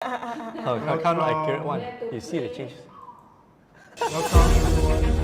How kind of accurate one? You see the change. Welcome everyone.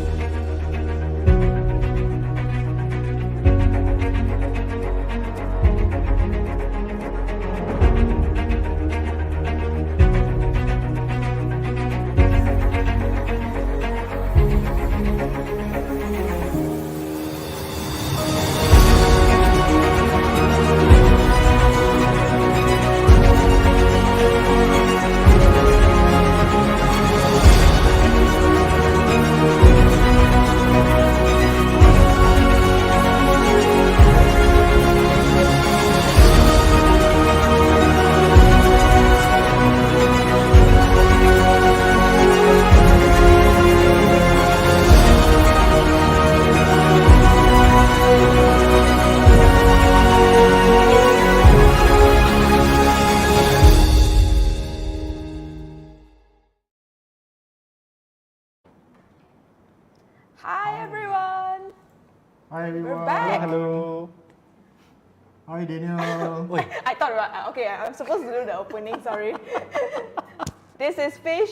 Hi everyone! Hi everyone. back. Hello. Hi Daniel. Wait, I thought, okay, I'm supposed to do the opening, sorry. This is Fish,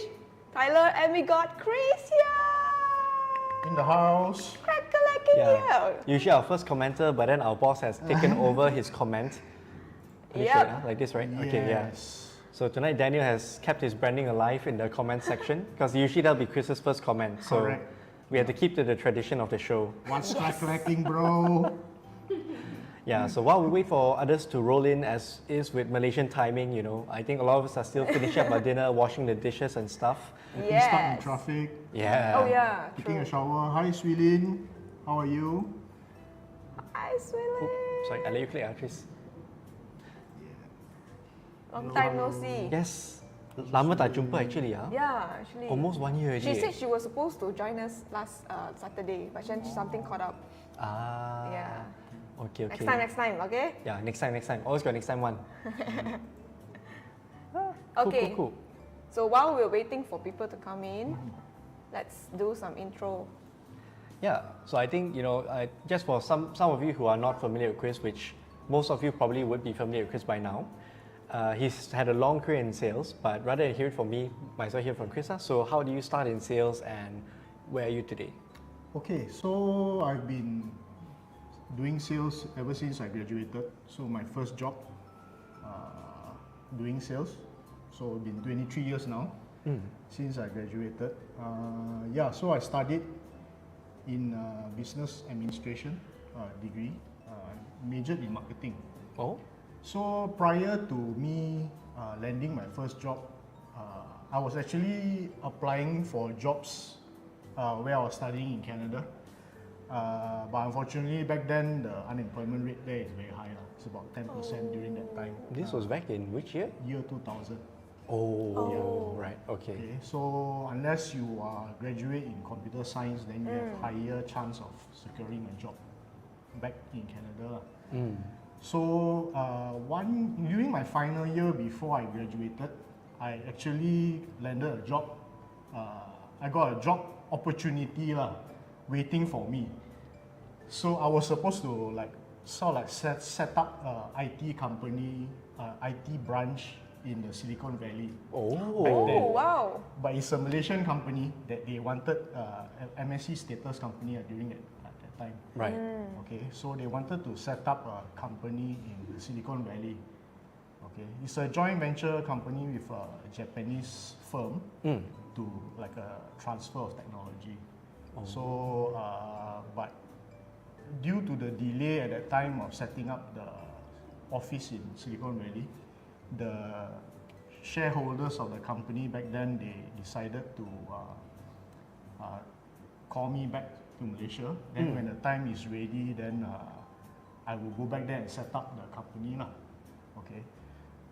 Tyler, and we got Chris here! In the house. Crack-a-lacking here! usually our first commenter, but then our boss has taken over his comment. Make Yep. sure, like this, right? Okay, yeah. Yes. So tonight Daniel has kept his branding alive in the comment section because usually that'll be Chris's first comment. So Correct. we have to keep to the tradition of the show. What's collecting, bro? Yeah, so while we wait for others to roll in, as is with Malaysian timing, you know, I think a lot of us are still finishing up our dinner, washing the dishes and stuff. Getting stuck in Yes. traffic. Yeah. Oh yeah, Taking a true. shower. Hi Swilin. How are you? Hi, Swilly! Sorry, I let you click, Chris. Long time no see. Yes. Lama tak jumpa actually, Yeah, actually. Almost 1 year already. She said she was supposed to join us last Saturday, but then something caught up. Ah. Yeah. Okay, okay. Next time, okay? Yeah, next time. Always got next time one. Okay. Cool. So while we're waiting for people to come in, let's do some intro. Yeah, so I think, you know, just for some of you who are not familiar with Chris, which most of you probably would be familiar with Chris by now, he's had a long career in sales, but rather than hear it from me, might as well hear from Chris. So how do you start in sales and where are you today? Okay, so I've been doing sales ever since I graduated. So my first job doing sales. So it's been 23 years now since I graduated. Yeah, so I studied in business administration degree, majored in marketing. Oh? So prior to me landing my first job, I was actually applying for jobs where I was studying in Canada. But unfortunately back then the unemployment rate there is very high. It's about 10% during that time. This was back in which year? Year 2000. Oh, right, okay. Okay, so unless you are graduate in computer science, then you have higher chance of securing a job back in Canada. So during my final year before I graduated, I actually landed a job. I got a job opportunity waiting for me. So I was supposed to set up a IT company, IT branch in the Silicon Valley. Oh. Oh, wow. But it's a Malaysian company that they wanted MSC status company during that time. Right. Okay, so they wanted to set up a company in the Silicon Valley. Okay, it's a joint venture company with a Japanese firm to like a transfer of technology. So, but due to the delay at that time of setting up the office in Silicon Valley, the shareholders of the company back then, they decided to call me back to Malaysia. Then when the time is ready, then I will go back there and set up the company Okay,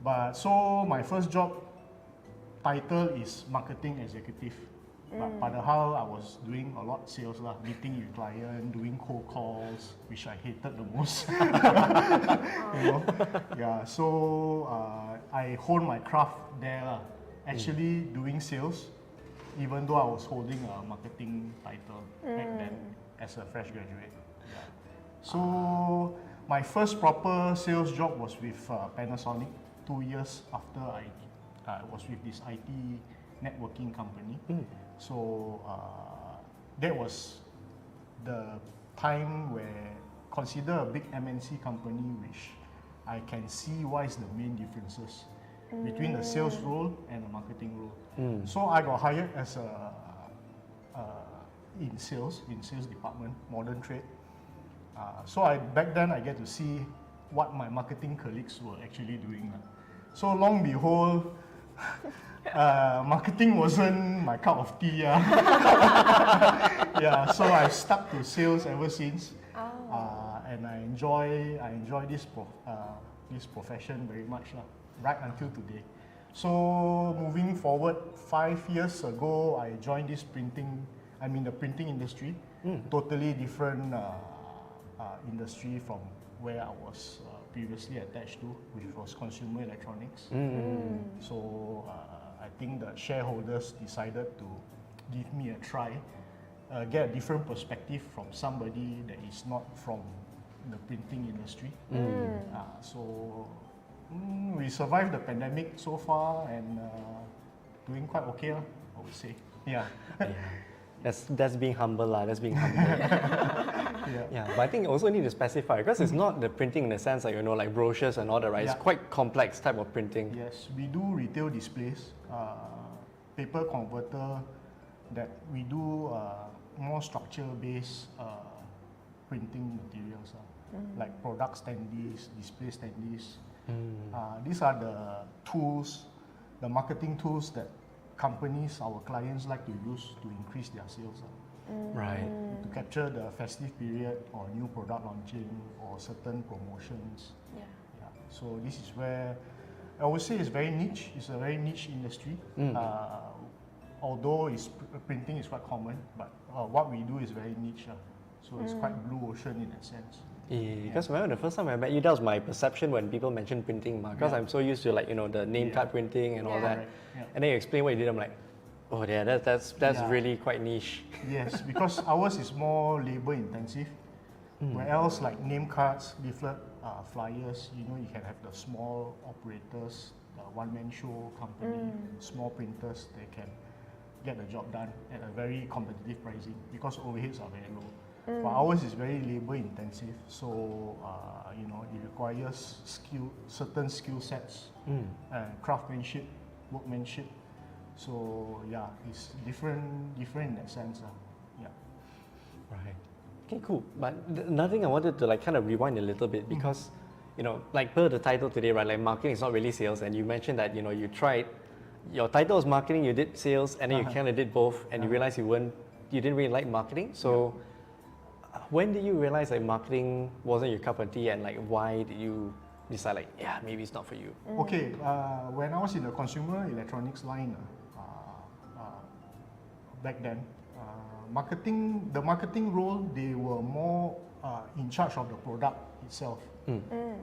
but so my first job title is marketing executive. But padahal I was doing a lot sales meeting with client, doing cold calls, which I hated the most. You know, yeah. So I honed my craft there actually doing sales, even though I was holding a marketing title back then as a fresh graduate. Yeah. So my first proper sales job was with Panasonic 2 years after I I was with this IT networking company. So that was the time where consider a big MNC company, which I can see what is the main differences between the sales role and the marketing role. So I got hired as in sales department, modern trade. So back then I get to see what my marketing colleagues were actually doing. So long behold, marketing wasn't my cup of tea. Yeah, so I stuck to sales ever since. And I enjoy this profession very much, right until today. So moving forward, 5 years ago, I joined the printing industry. Totally different industry from where I was previously attached to, which was consumer electronics. So I think the shareholders decided to give me a try, get a different perspective from somebody that is not from the printing industry. So we survived the pandemic so far and doing quite okay, I would say. Yeah. That's being humble, that's being humble. Yeah, but I think you also need to specify, because it's not the printing in the sense like, like brochures and all that, right? It's quite complex type of printing. Yes, we do retail displays, paper converter, that we do more structure-based printing materials, like product standees, display standees. These are the tools, the marketing tools that companies, our clients like to use to increase their sales. Right. To capture the festive period or new product launching or certain promotions. Yeah. So this is where I would say it's very niche. It's a very niche industry. Although printing is quite common, but what we do is very niche. So it's quite blue ocean in that sense. Because remember the first time I met you, that was my perception when people mention printing, because I'm so used to the name card printing and all that. Right. And then you explain what you did, I'm like, oh yeah, that's really quite niche. Yes, because ours is more labor intensive. Where else like name cards, leaflet, flyers, you can have the small operators, the one-man show company, small printers, they can get the job done at a very competitive pricing because overheads are very low. But ours is very labor intensive, so it requires certain skill sets, craftsmanship, workmanship. So yeah, it's different in that sense. Right. Okay, cool. But another thing I wanted to kind of rewind a little bit, because like per the title today, right? Like marketing is not really sales, and you mentioned that you tried. Your title was marketing, you did sales, and then you kind of did both, and you realized you didn't really like marketing. So when did you realize that marketing wasn't your cup of tea, and why did you decide maybe it's not for you? Okay, when I was in the consumer electronics line, back then, the marketing role, they were more in charge of the product itself.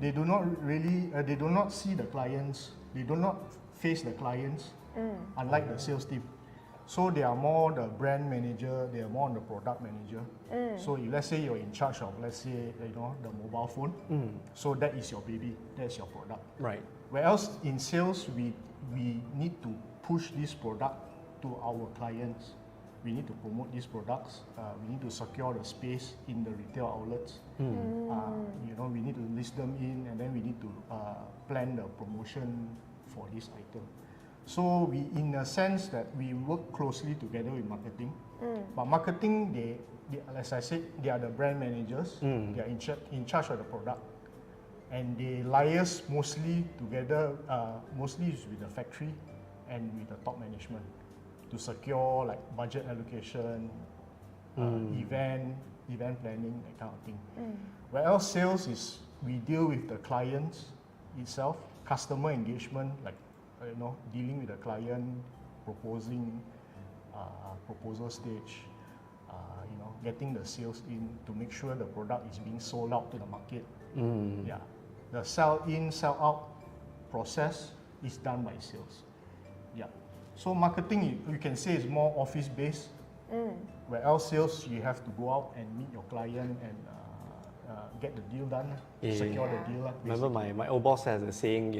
They do not really, they do not see the clients, they do not face the clients, unlike the sales team. So they are more the brand manager, they are more on the product manager. So if let's say you're in charge of, let's say, the mobile phone, so that is your baby, that's your product. Right. Whereas in sales, we need to push this product to our clients. We need to promote these products. We need to secure the space in the retail outlets. We need to list them in, and then we need to plan the promotion for this item. So we, in a sense, that we work closely together with marketing. But marketing, they, as I said, they are the brand managers. They are in charge of the product, and they liaise mostly together, mostly with the factory and with the top management to secure budget allocation, event planning, that kind of thing. Whereas sales is, we deal with the clients itself, customer engagement, dealing with the client, proposing, proposal stage, getting the sales in to make sure the product is being sold out to the market. Yeah, the sell in, sell out process is done by sales. Yeah. So marketing, you can say, is more office-based, whereas sales, you have to go out and meet your client and get the deal done, Yeah. secure the deal. Remember my old boss has a saying,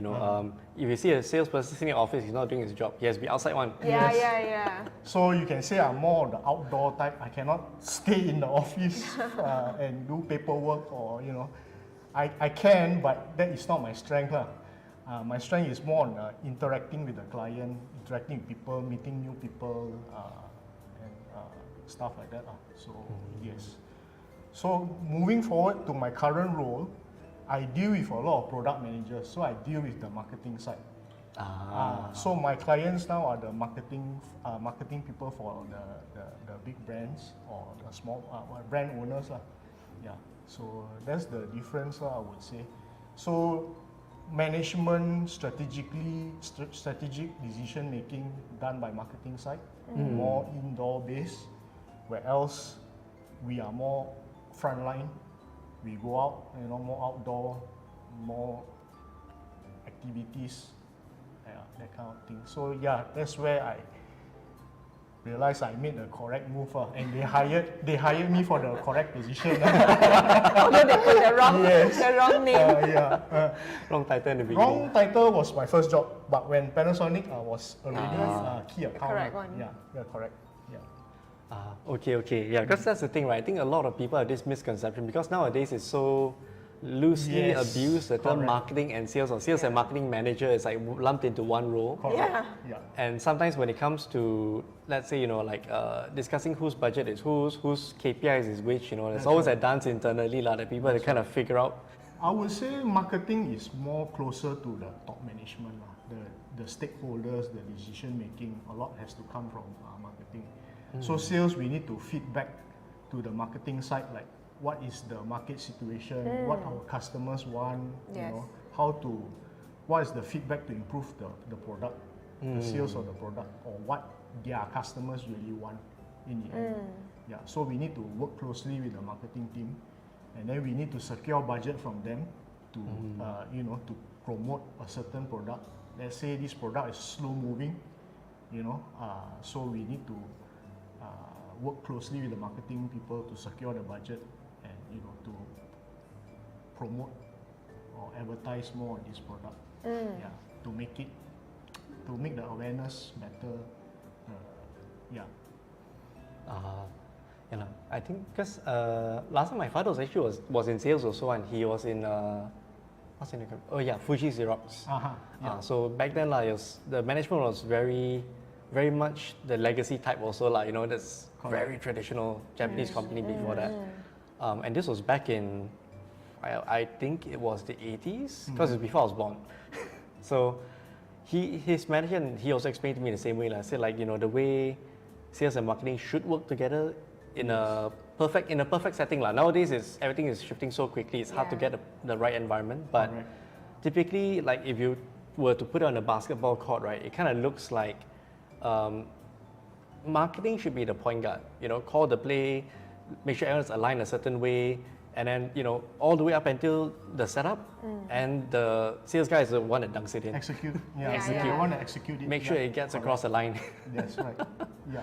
if you see a salesperson sitting in the office, he's not doing his job. He has to be outside one. Yeah, Yes. yeah. So you can say I'm more of the outdoor type. I cannot stay in the office and do paperwork or, I can, but that is not my strength. My strength is more on interacting with the client, interacting with people, meeting new people, and stuff like that. So, yes. So, moving forward to my current role, I deal with a lot of product managers. So, I deal with the marketing side. So my clients now are the marketing people for the big brands or the small brand owners. Yeah. So that's the difference, I would say. So management strategic decision making done by marketing side, more indoor based, where else we are more frontline. We go out, more outdoor, more activities. That kind of thing. So yeah, that's where I realized I made the correct move, and they hired me for the correct position. Although they put the wrong name. Wrong title in the beginning. Wrong title was my first job, but when Panasonic was already key account. Correct one. Yeah, correct. Yeah. Okay. Yeah, because that's the thing, right? I think a lot of people have this misconception because nowadays it's so loosely abused, the term correct. marketing and sales or sales and marketing manager is like lumped into one role. Correct. Yeah. And sometimes when it comes to, let's say, discussing whose budget is whose KPIs is which, there's That's always right. a dance internally that people to kind of figure out. I would say marketing is more closer to the top management, the stakeholders, the decision making. A lot has to come from marketing. So sales, we need to feed back to the marketing side, like what is the market situation, what our customers want, Yes. what is the feedback to improve the product, the sales of the product, or what their customers really want in the end. Yeah, so we need to work closely with the marketing team, and then we need to secure budget from them to, to promote a certain product. Let's say this product is slow moving, so we need to work closely with the marketing people to secure the budget and to promote or advertise more on this product. Yeah, to make the awareness better. I think because last time my father was in sales also, and he was in Fuji Xerox. So back then the management was very much the legacy type also that's very traditional Japanese company before that. And this was back in I think it was the 80s because it's before I was born. So his manager, and he also explained to me the same way. I said the way sales and marketing should work together in a perfect setting. Nowadays everything is shifting so quickly, it's hard to get the right environment. But typically, if you were to put it on a basketball court, right, it kind of looks like marketing should be the point guard, call the play, make sure everyone's aligned a certain way, and then all the way up until the setup, and the sales guy is the one that dunks it in. Execute. Execute. You want to execute it. Make sure it gets across the line. That's right. Yeah.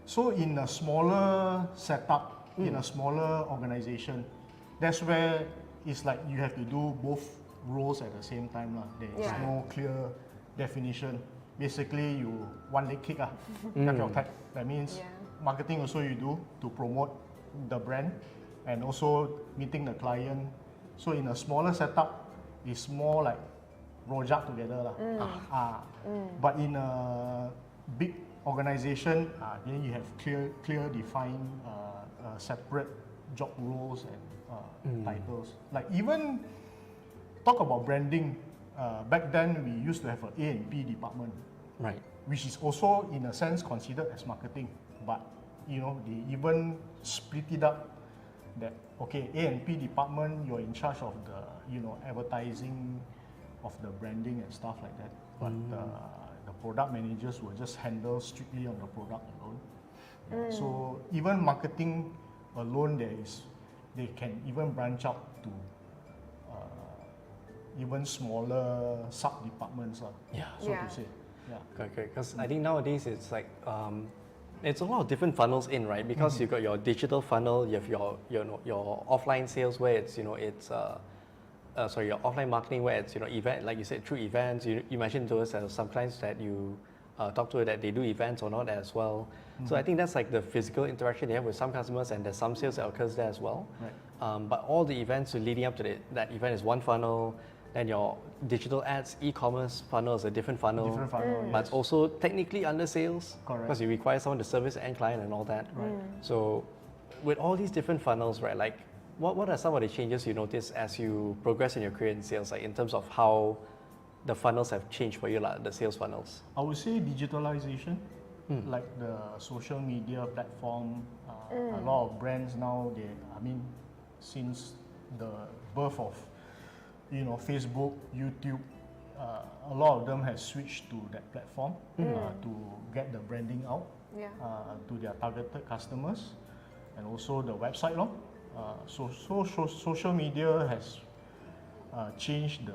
So in a smaller setup, in a smaller organization, that's where it's like you have to do both roles at the same time. There is no clear definition. Basically, you one leg kick. That means marketing also you do to promote the brand and also meeting the client. So in a smaller setup, it's more like rojak together. But in a big organization, then you have clear defined separate job roles and titles. Like even talk about branding, back then we used to have an A&P department, Right. which is also in a sense considered as marketing, but they even split it up that A&P department, you're in charge of the advertising of the branding and stuff like that, but the product managers will just handle strictly on the product alone. So even marketing alone, they can even branch out to even smaller sub departments, so to say. Correct. Because I think nowadays it's like It's a lot of different funnels in, right? Because you've got your digital funnel, you have your offline sales where it's your offline marketing where it's event, like you said, through events. You mentioned to us some clients that you talk to that they do events or not as well. So I think that's like the physical interaction they have with some customers, and there's some sales that occurs there as well. Right. But all the events leading up to that event is one funnel. Then your digital ads, e-commerce funnel is a different funnel. Different funnel, But yes. it's also technically under sales. Correct. Because you require someone to service the end client and all that. Right. So with all these different funnels, right, like what are some of the changes you notice as you progress in your career in sales, like in terms of how the funnels have changed for you, like the sales funnels? I would say digitalization, like the social media platform. A lot of brands now, since the birth of Facebook, YouTube, a lot of them have switched to that platform to get the branding out Yeah. to their targeted customers, and also the website. So social media has changed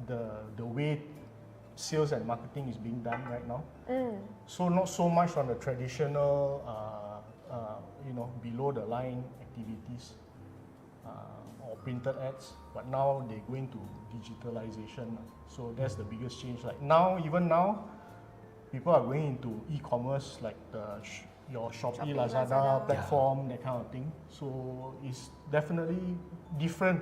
the way sales and marketing is being done right now. So not so much on the traditional, below the line activities or printed ads, but now they're going to digitalization. So that's the biggest change. Like even now, people are going into e-commerce, like your Shopee, Lazada platform, that kind of thing. So it's definitely different.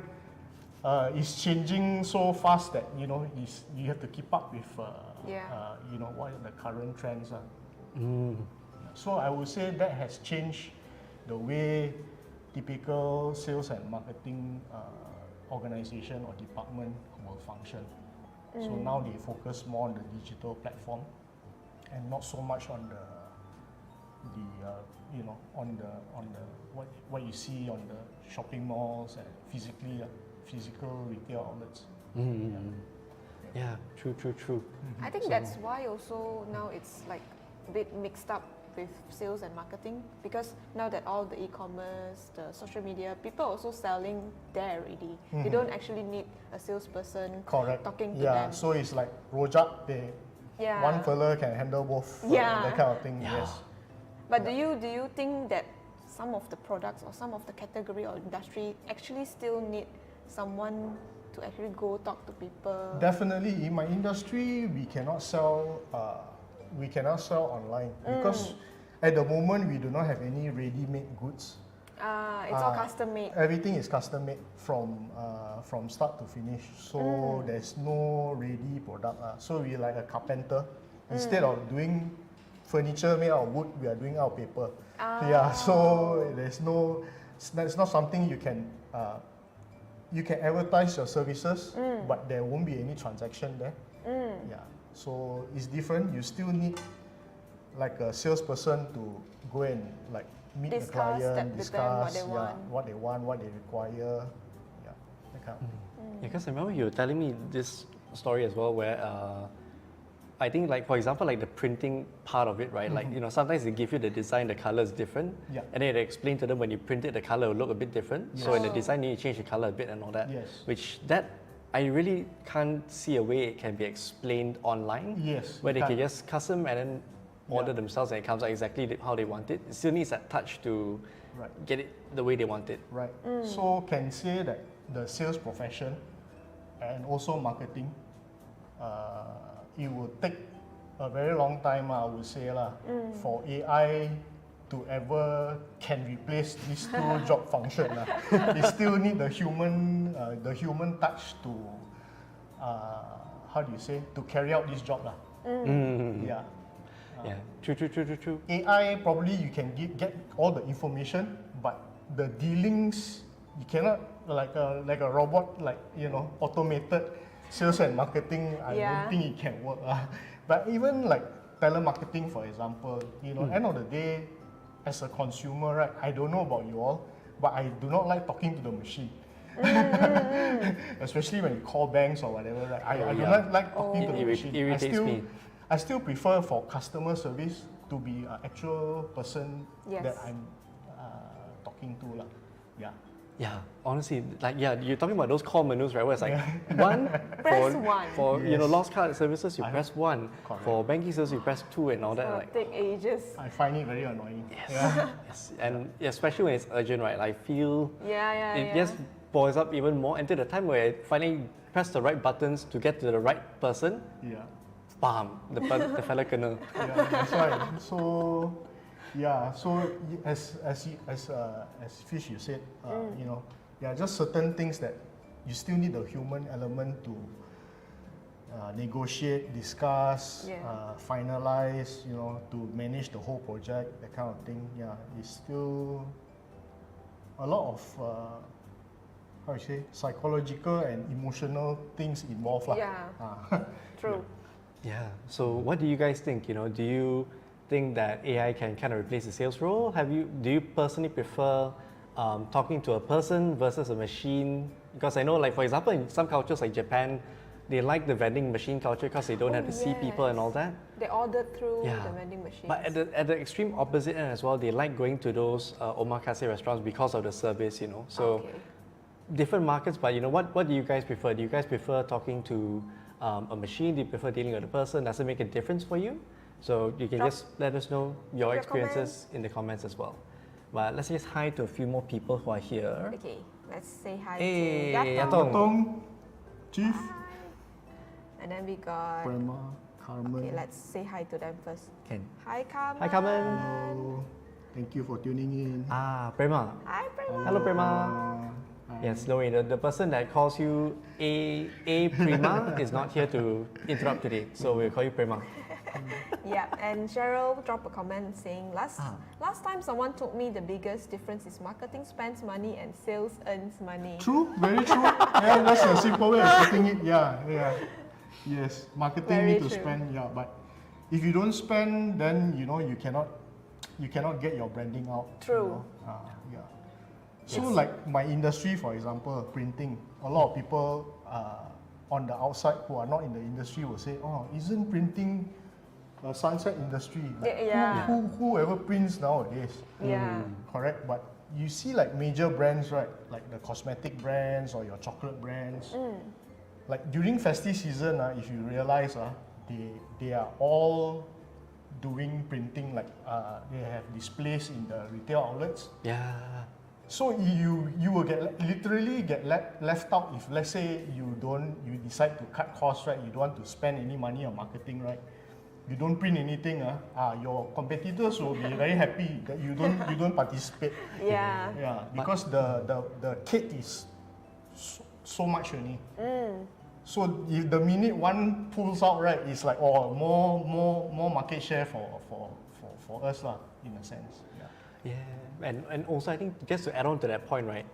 It's changing so fast that you have to keep up with what the current trends are. So I would say that has changed the way typical sales and marketing organization or department will function. So now they focus more on the digital platform and not so much on what you see on the shopping malls and physical retail outlets. Yeah, true. I think that's why also now it's like a bit mixed up with sales and marketing, because now that all the e-commerce, the social media, people are also selling there already. They don't actually need a salesperson talking to them. So it's like rojak, one fella can handle both, that kind of thing. Yes. But do you think that some of the products or some of the category or industry actually still need someone to actually go talk to people? Definitely, in my industry, we cannot sell online because at the moment we do not have any ready-made goods. It's all custom made. Everything is custom made from start to finish. So there's no ready product. So we're like a carpenter. Instead of doing furniture made out of wood, we are doing out of paper. So that's not something you can advertise your services, but there won't be any transaction there. So it's different. You still need like a salesperson to go and like meet the client, discuss what they want, what they require. That kind of thing. Because I remember you were telling me this story as well, where I think, like for example, like the printing part of it, right? Like sometimes they give you the design, the color is different, and then they explain to them when you print it, the color will look a bit different. So in the design, you need to change the color a bit and all that. Which I really can't see a way it can be explained online. Where they can just custom and then order themselves and it comes out exactly how they want it. It still needs that touch to get it the way they want it. Right. So can say that the sales profession and also marketing, it will take a very long time, I would say, for AI to ever can replace these two job function. They still need the human touch to to carry out this job. True. AI probably you can get all the information, but the dealings you cannot like a robot, automated sales and marketing. I don't think it can work. But even like telemarketing, for example, end of the day, as a consumer, right? I don't know about you all, but I do not like talking to the machine. Especially when you call banks or whatever, right? I do not like talking to the machine. It irritates me. I still prefer for customer service to be an actual person that I'm talking to. Yeah, honestly, like you're talking about those core menus, right? Where it's like one Press for one. for Yes. lost card services, you press one. Correct. For banking services, you press two, and all that. It'll Like take ages. I find it very annoying. yes, and especially when it's urgent, right? I feel it Yeah. just boils up even more until the time where I finally press the right buttons to get to the right person. Yeah. Bam, the fella kena. Yeah, that's right. So, yeah. So as Fish you said, you know, just certain things that you still need the human element to negotiate, discuss, finalize. You know, to manage the whole project, that kind of thing. Yeah, it's still a lot of how you say, psychological and emotional things involved lah. Yeah. True. Yeah. So what do you guys think? You know, do you think that AI can kind of replace the sales role? Do you personally prefer talking to a person versus a machine? Because I know, like for example, in some cultures like Japan, they like the vending machine culture because they don't have to see people and all that. They order through Yeah. the vending machines. But at the extreme opposite end as well, they like going to those omakase restaurants because of the service. You know, so. Okay. Different markets, but you know, what do you guys prefer? Do you guys prefer talking to a machine? Do you prefer dealing with a person? Does it make a difference for you? So you can just let us know your your experiences in the comments as well. But let's just hi to a few more people who are here. Okay, let's say hi Hey, to Yatong. Yatong. Tong, Chief, And then we got. Prema, Carmen. Okay, let's say hi to them first. Can. Hi, Carmen. Hi, Carmen. Hello. Thank you for tuning in. Prema. Hi, Prema. Hello, Prema. Hi. Yes, no way. The person that calls you A Prima is not here to interrupt today, so we'll call you Prema. Yeah, and Cheryl dropped a comment saying, last time someone told me the biggest difference is marketing spends money and sales earns money. True, very true. Yeah, that's a simple way of putting it. Yeah. Yes, marketing Very need to true. spend. Yeah, but if you don't spend, then you know you cannot get your branding out. True. You know? Yeah. So like my industry, for example, printing. A lot of people on the outside who are not in the industry will say, "Oh, isn't printing a sunset industry? Like, Yeah. whoever prints nowadays." Yeah. Correct, but you see like major brands, right? Like the cosmetic brands or your chocolate brands. Like during festive season, if you realize, they are all doing printing. Like they have displays in the retail outlets. Yeah. So you will literally get left out if, let's say, you decide to cut costs, right? You don't want to spend any money on marketing, right? You don't print anything, your competitors will be very happy that you don't participate. Yeah. Yeah, because the cake is so much only. So if the minute one pulls out, right, it's like more market share for us lah, in a sense. Yeah. Yeah, and also I think just to add on to that point, right?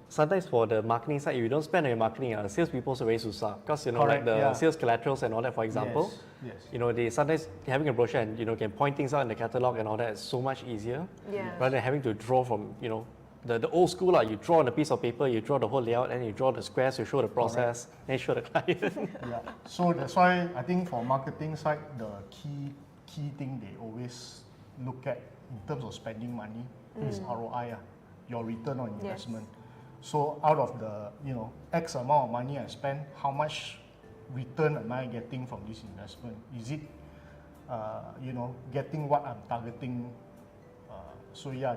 Sometimes for the marketing side, if you don't spend on your marketing, sales people are very susah. Because you know, Correct, like the yeah. sales collaterals and all that, for example. Yes. You know, they sometimes having a brochure and can point things out in the catalog and all that is so much easier. Yeah. Rather than having to draw from the old school you draw on a piece of paper, you draw the whole layout, and you draw the squares, you show the process, and you show the client. Yeah. So that's why I think for marketing side, the key thing they always look at in terms of spending money is ROI, your return on investment. So out of the X amount of money I spend, how much return am I getting from this investment? Is it getting what I'm targeting? So yeah,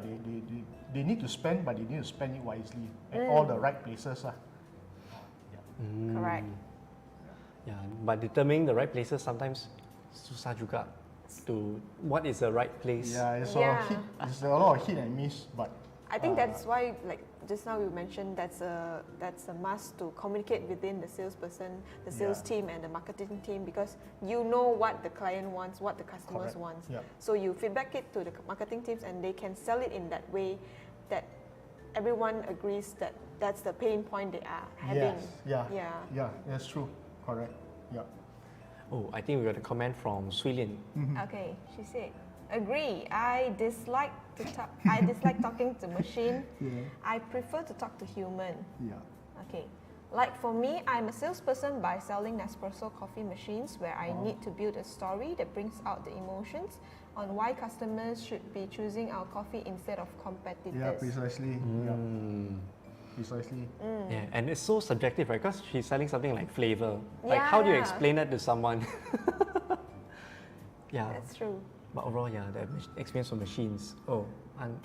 they need to spend, but they need to spend it wisely at all the right places. Correct. Yeah, but determining the right places sometimes susah juga. To what is the right place? Yeah, it's Yeah. a lot of hit and miss, but I think that's why, like just now you mentioned, that's a must to communicate within the salesperson, the sales team, and the marketing team, because you know what the client wants, what the customers Correct. wants. Yeah. So you feedback it to the marketing teams, and they can sell it in that way that everyone agrees that that's the pain point they are having. Yes. Yeah. Yeah, that's true. Correct. Yeah. Oh, I think we got a comment from Suilin. Okay, she said, agree. I dislike talking to machine. Yeah. I prefer to talk to human. Yeah. Okay. Like for me, I'm a salesperson by selling Nespresso coffee machines where I need to build a story that brings out the emotions on why customers should be choosing our coffee instead of competitors. Yeah, precisely. Yeah. precisely. Yeah, and it's so subjective, right? Because she's selling something like flavor. Like, how do you Yeah. explain that to someone? Yeah. That's true. But overall, yeah, the experience for machines. Oh, and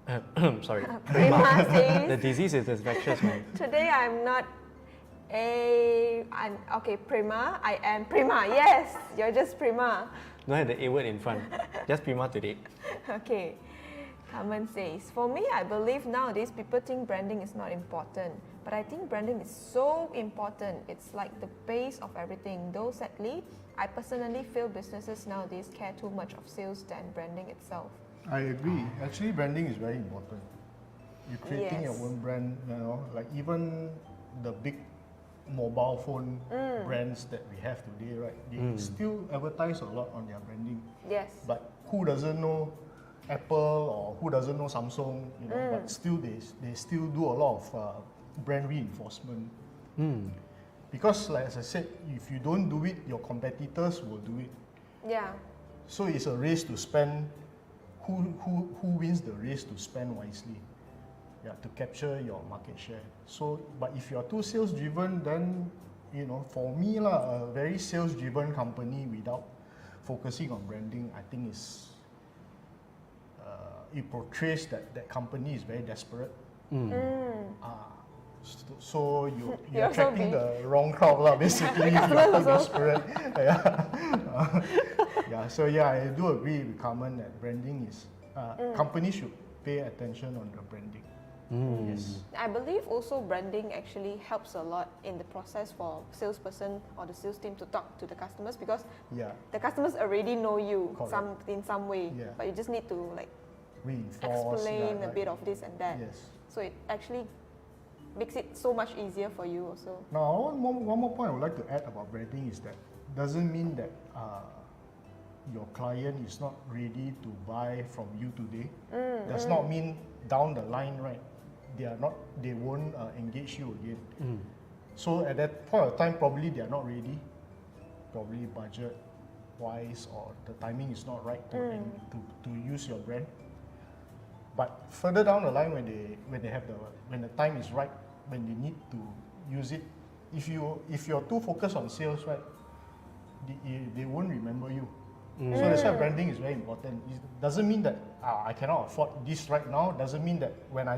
Okay. sorry. Prima The says, disease is infectious, man. today I'm not okay, Prima. I am Prima. Yes, you're just Prima. Don't have the A word in front. Just Prima today. Okay. Carmen says, for me, I believe nowadays people think branding is not important. But I think branding is so important. It's like the base of everything. Though sadly, I personally feel businesses nowadays care too much of sales than branding itself. I agree. Actually, branding is very important. You're creating your Yes. own brand, like even the big mobile phone brands that we have today, right? They still advertise a lot on their branding. Yes. But who doesn't know Apple or who doesn't know Samsung? But still they still do a lot of brand reinforcement. Because, like as I said, if you don't do it, your competitors will do it. Yeah. So it's a race to spend. Who wins the race to spend wisely? Yeah, to capture your market share. So, but if you are too sales driven, then for me a very sales driven company without focusing on branding, I think is it portrays that company is very desperate. So you're You're also attracting being- the wrong crowd lah, basically. If you're too desperate. Yeah. So yeah, I do agree with Carmen that branding is companies should pay attention on the branding. Yes. I believe also branding actually helps a lot in the process for salesperson or the sales team to talk to the customers, because Yeah. the customers already know you Correct. in some way, Yeah. but you just need to like Reinforce. explain yeah, a bit of this and that. Yes. So it actually makes it so much easier for you also. Now, one more point I would like to add about branding is that doesn't mean that your client is not ready to buy from you today. Does not mean down the line, right? They won't engage you again. So at that point of time, probably they are not ready. Probably budget wise, or the timing is not right to use your brand. But further down the line, when the time is right, when they need to use it, if you're too focused on sales, right, they won't remember you. So that's why branding is very important. It doesn't mean that I cannot afford this right now. Doesn't mean that when I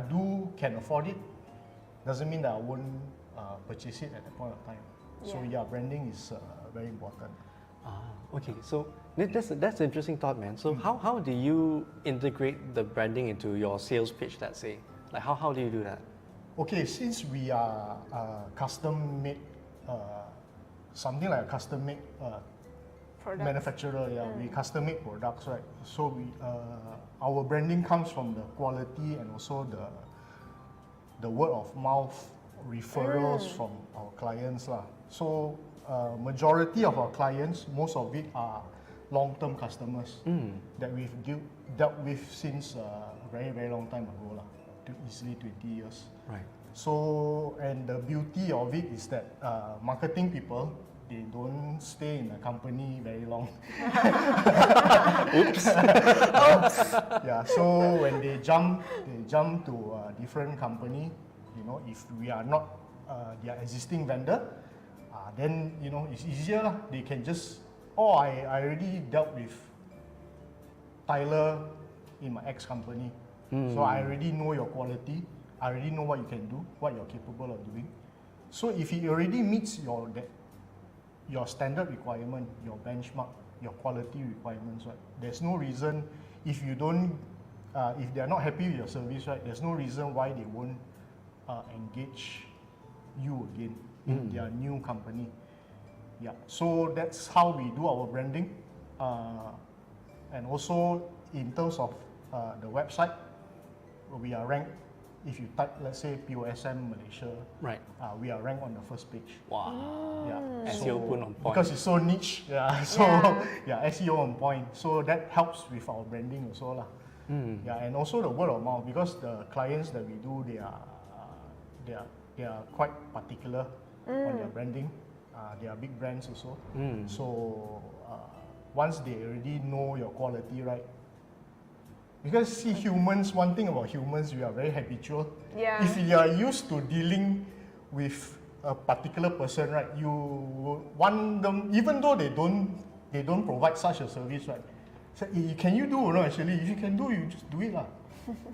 can afford it. Doesn't mean that I won't purchase it at that point of time. So Yeah. yeah, branding is very important. Okay, so that's an interesting thought, man. So how do you integrate the branding into your sales pitch, let's say? Like how do you do that? Okay, since we are custom made, something like a custom made Product. manufacturer, we custom make products, right? So our branding comes from the quality and also the word of mouth referrals from our clients lah. So majority of our clients, most of it are long-term customers that we've dealt with since a very, very long time ago lah, easily 20 years. Right. So, and the beauty of it is that marketing people, they don't stay in a company very long. Oops. Yeah, so when they jump to a different company, if we are not their existing vendor, then it's easier lah. They can just, I already dealt with Tyler in my ex company, so I already know your quality. I already know what you can do, what you're capable of doing. So if it already meets your standard requirement, your benchmark, your quality requirements, right? There's no reason if they're not happy with your service, right? There's no reason why they won't engage you again in their new company. Yeah, so that's how we do our branding, and also in terms of the website, we are ranked. If you type, let's say, POSM Malaysia, Right. we are ranked on the first page. Wow. Yeah. SEO put on point. Because it's so niche. Yeah. So SEO on point. So that helps with our branding also lah. Yeah, and also the word of mouth, because the clients that we do, they are quite particular on their branding. They are big brands also. So once they already know your quality, right? Because see, humans, one thing about humans, we are very habitual. Yeah. If you are used to dealing with a particular person, right, you want them, even though they don't provide such a service, right? So, can you do? No, actually, if you can do, you just do it, lah.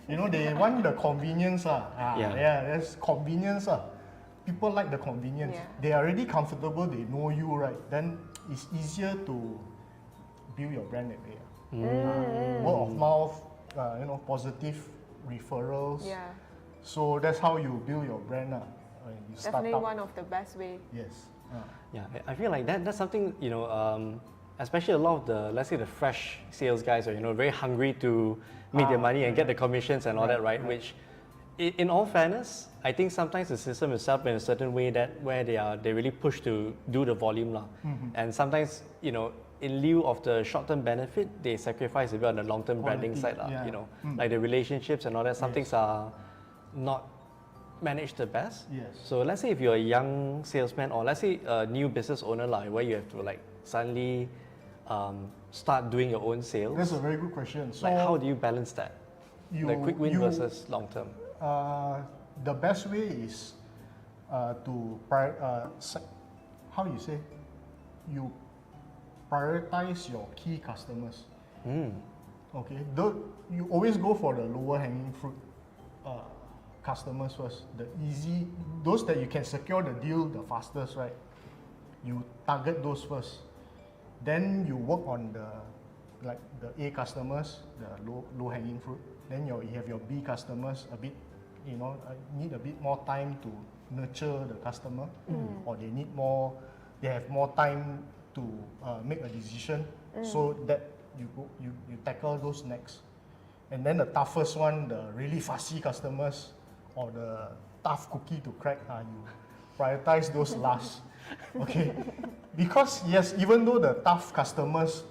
You know, they want the convenience, lah. There's convenience, lah. People like the convenience. Yeah. They are already comfortable. They know you, right? Then it's easier to build your brand that way. Word of mouth, you know, positive referrals. Yeah. So that's how you build your brand. When you start Definitely up. one of the best way. Yes. Yeah, I feel like that's something, you know, especially a lot of the, let's say the fresh sales guys are, you know, very hungry to make their money and get the commissions and all that, right? Which, in all fairness, I think sometimes the system is set up in a certain way that where they really push to do the volume lah. And sometimes, you know, in lieu of the short-term benefit, they sacrifice a bit on the long-term branding side lah. yeah. You know, like the relationships and all that. Some Yes. things are not managed the best. Yes. So let's say if you're a young salesman, or let's say a new business owner lah, where you have to like suddenly start doing your own sales. That's a very good question. So Like, how do you balance that? The quick win you- versus long term. the best way is to how you say, you prioritize your key customers. Okay, you always go for the lower hanging fruit customers first. The easy, those that you can secure the deal the fastest, right? You target those first. Then you work on the A customers, the low hanging fruit. Then you have your B customers, a bit, you know, need a bit more time to nurture the customer, or they have more time to make a decision. So that you tackle those next. And then the toughest one, the really fussy customers, or the tough cookie to crack, you prioritize those last. Okay, because yes, even though the tough customers,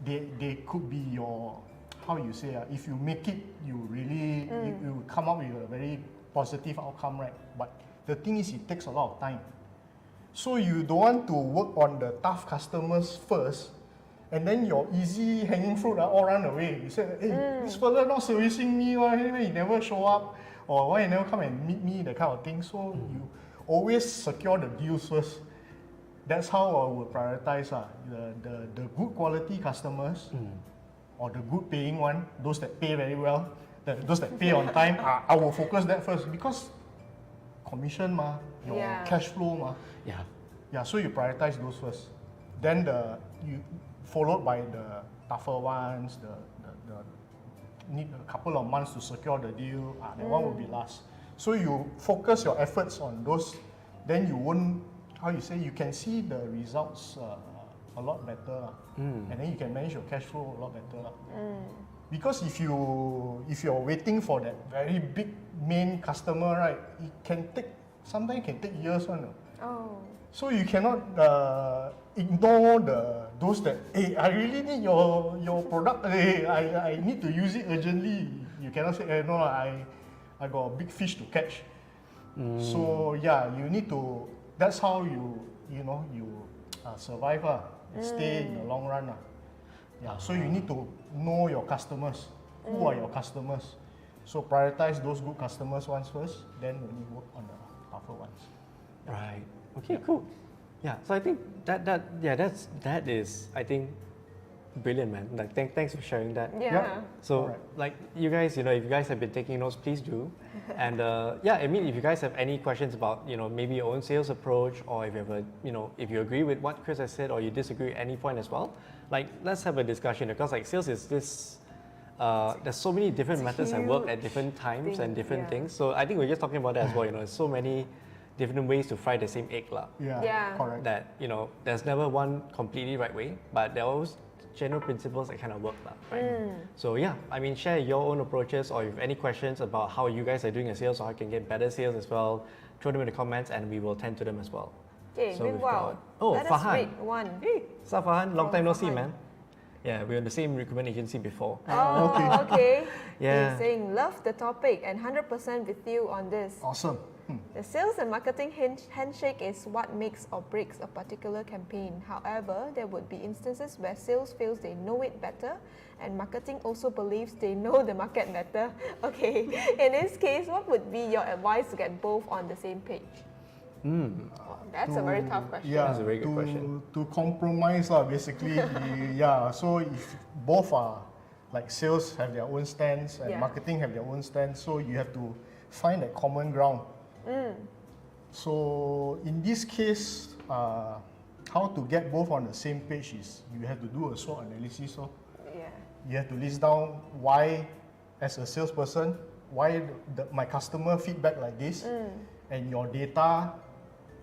they could be your, how you say, if you make it, you really you come up with a very positive outcome, right? But the thing is, it takes a lot of time. So you don't want to work on the tough customers first, and then your easy hanging fruit all run away. You say, hey, this fella not servicing me, why he never show up, or why he never come and meet me, that kind of thing. So you always secure the deals first. That's how I would prioritize the good quality customers, or the good paying one, those that pay very well, those that pay on time. I will focus that first, because commission your cash flow Yeah, so you prioritize those first. Then you followed by the tougher ones, the need a couple of months to secure the deal. That one will be last. So you focus your efforts on those. Then you won't, how you say, you can see the results a lot better, and then you can manage your cash flow a lot better. Because if you're waiting for that very big main customer, right, sometimes it can take years one. Oh. So you cannot ignore those that, hey, I really need your product. Hey, I need to use it urgently. You cannot say, hey, no, I got a big fish to catch. So yeah, you need to. That's how you survive, stay in the long run. Yeah. So you need to know your customers. Who are your customers? So prioritize those good customers once first. Then only work on the tougher ones. Right. Okay, cool. Yeah, so I think that is, I think, brilliant, man. Like, thanks for sharing that. Yeah. So, Alright. like, you guys, if you guys have been taking notes, please do. And I mean, if you guys have any questions about, maybe your own sales approach, or if you have if you agree with what Chris has said, or you disagree at any point as well, like, let's have a discussion, because like sales is this. There's so many different methods that work at different times and different things. So I think we're just talking about that as well. There's so many different ways to fry the same egg lah. Yeah. Correct. That there's never one completely right way, but there are always general principles that kind of work lah, right? So yeah, I mean, share your own approaches, or if you have any questions about how you guys are doing your sales, or how you can get better sales as well, throw them in the comments and we will tend to them as well. Okay, So meanwhile, we've got- let us Farhan. read one. Hey, what's up, Farhan? Long From time no see, Farhan. man. Yeah, we were in the same recruitment agency before. Oh, okay. Yeah. He's saying, love the topic and 100% with you on this. Awesome. The sales and marketing handshake is what makes or breaks a particular campaign. However, there would be instances where sales feels they know it better and marketing also believes they know the market better. Okay, in this case, what would be your advice to get both on the same page? That's a very tough question. Yeah, That's a very good question. To compromise lah, basically. Yeah, so if both are like sales have their own stance and Yeah. marketing have their own stance, so you have to find that common ground. So in this case, how to get both on the same page is you have to do a SWOT analysis. So Yeah. you have to list down why, as a salesperson, why my customer feedback like this, and your data,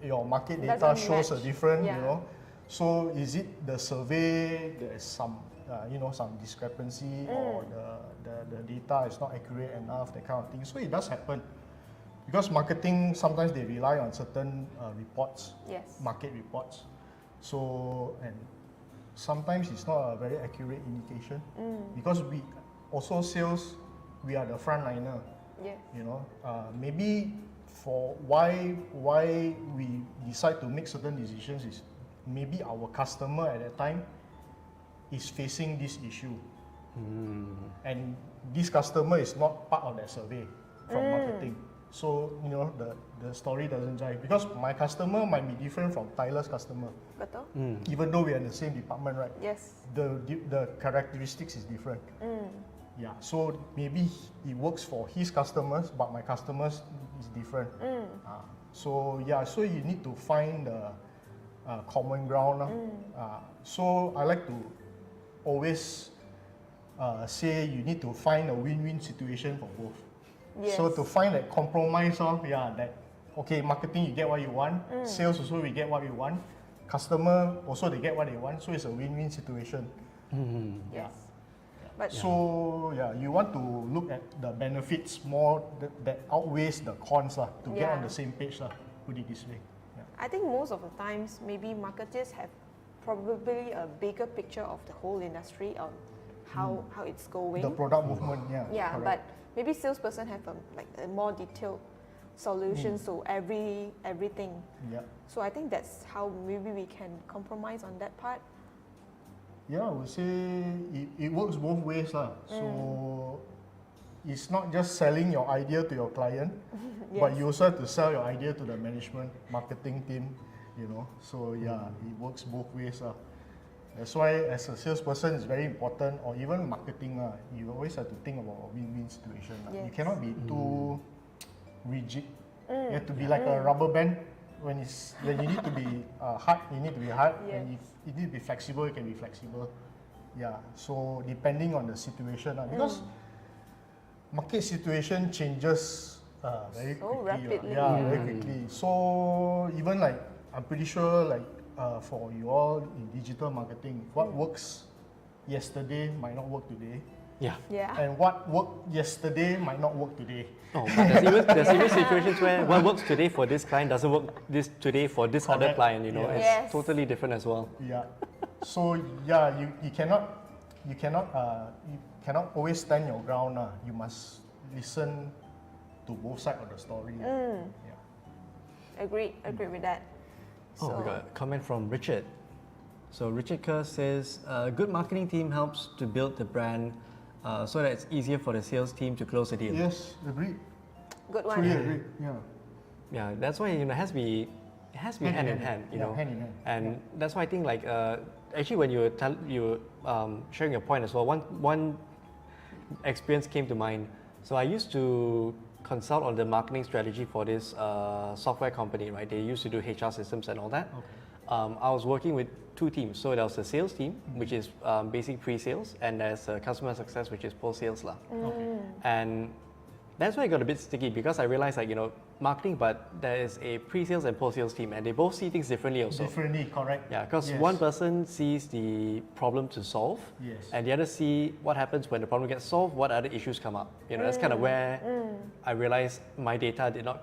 your market data Doesn't shows a match. different, Yeah. you know. So is it the survey, there's some, some discrepancy, or the data is not accurate enough, that kind of thing. So it does happen. Because marketing, sometimes they rely on certain reports, Yes. market reports. So, and sometimes it's not a very accurate indication. Because we also sales, we are the frontliner. Yes. You know, maybe for why we decide to make certain decisions is maybe our customer at that time is facing this issue, and this customer is not part of that survey from marketing. So you know the story doesn't jive because my customer might be different from Tyler's customer, Betul? even though we are in the same department, right? Yes. The characteristics is different. Yeah, so maybe it works for his customers, but my customers is different. So yeah, so you need to find the common ground. So I like to always say you need to find a win-win situation for both. Yes. So to find that compromise, that okay, marketing you get what you want, sales also we get what we want, customer also they get what they want. So it's a win-win situation. Yes. But So yeah, you want to look at the benefits more that outweighs the cons to get on Yeah. the same page put it this way. Yeah. I think most of the times, maybe marketers have probably a bigger picture of the whole industry on how it's going. The product movement, Yeah, correct. but maybe salesperson have a more detailed solutions to everything. Yeah, So I think that's how maybe we can compromise on that part. I would say it works both ways So it's not just selling your idea to your client, but Yes. you also have to sell your idea to the management, marketing team, you know. So it works both ways. That's why as a salesperson it's very important, or even marketing, you always have to think about a win-win situation. You Yes. cannot be too rigid. You have to be like a rubber band. When you need to be hard, you need to be hard. When Yes. you need to be flexible, you can be flexible. Yeah, so depending on the situation, because market situation changes very So quickly. rapidly. Very quickly. So even like, I'm pretty sure like for you all in digital marketing, what works yesterday might not work today. Yeah. Yeah. And what worked yesterday might not work today. Oh, but there's even situations where what works today for this client doesn't work today for this other Correct. client. You know, Yeah. it's Yes. totally different as well. Yeah. So you cannot always stand your ground. You must listen to both sides of the story. Yeah. Agree with that. Oh, we got a comment from Richard. So Richard Kerr says, a good marketing team helps to build the brand so that it's easier for the sales team to close a deal. Yes, agreed. Good one. Truly agreed. Yeah. Yeah, that's why it has to be hand in hand. You Yeah, know, hand in hand. and that's why I think like actually when you were sharing your point as well, one experience came to mind. So I used to consult on the marketing strategy for this software company, right? They used to do HR systems and all that. Okay. I was working with two teams. So there was a sales team, which is basic pre-sales, and there's a customer success, which is post-sales lah. Okay. And that's where it got a bit sticky because I realized like, marketing, but there is a pre-sales and post-sales team, and they both see things differently also. Differently, correct. Yeah, because Yes. one person sees the problem to solve, Yes. and the other see what happens when the problem gets solved, what other issues come up. That's kind of where I realized my data did not